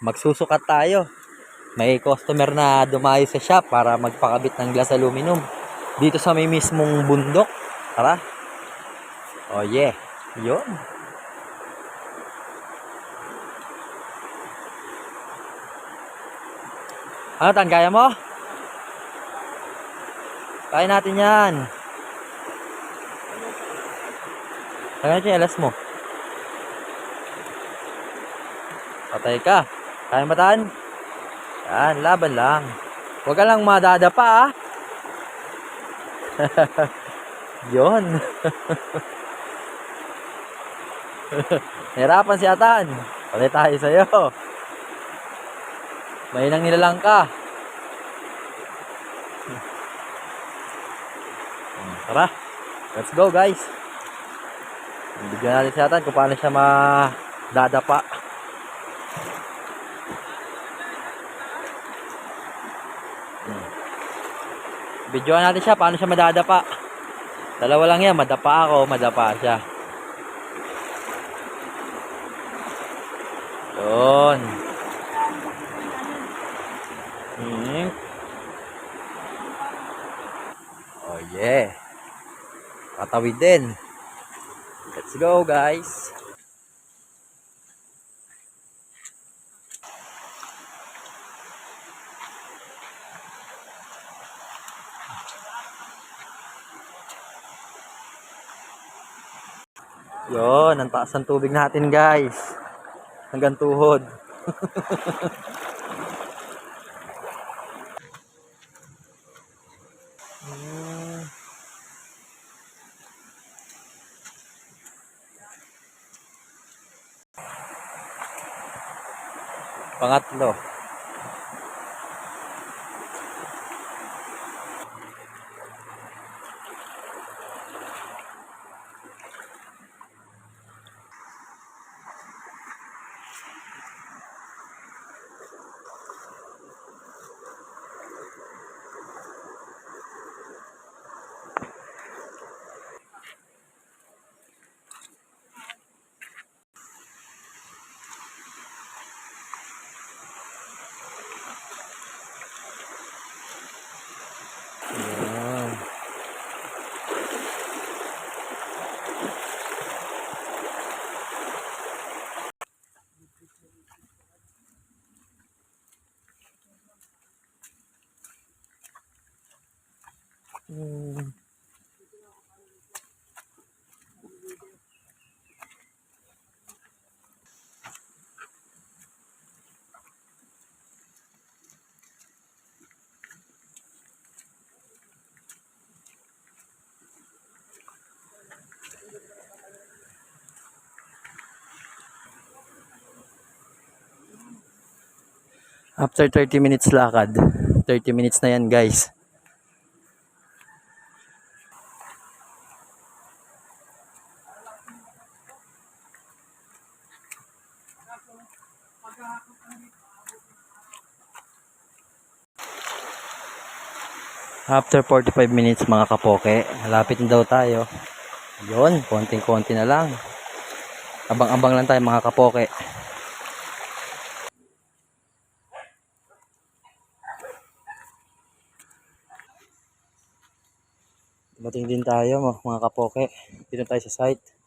magsusukat tayo. May customer na dumayo sa shop para magpakabit ng glass aluminum. Dito sa may mismong bundok. Tara. Oh yeah. Yun. Ano tan, kaya mo? Kaya natin yan. Kaya natin yung alas mo. Patay ka. Kaya mo tan? Yan, laban lang. Huwag ka lang madadapa ah. Yun. Nahirapan si Atan. Patay tayo sa'yo. May nang nilalang ka. Tara. Let's go guys. Bigyan natin si Atan kung paano siya madadapa. Bidyoan natin siya paano siya madadapa. Dalawa lang yan, madapa ako, madapa siya. Yun. Oh yeah. Tatawid din. Let's go guys. Yun, ang taas ng tubig natin guys. Hanggang tuhod. Pangatlo. After 30 minutes lakad, 30 minutes na yan guys. After 45 minutes mga kapoke, malapit na daw tayo. Yun, konting-konti na lang. Abang-abang lang tayo mga kapoke. Dumating din tayo mga kapoke. Dito tayo sa site.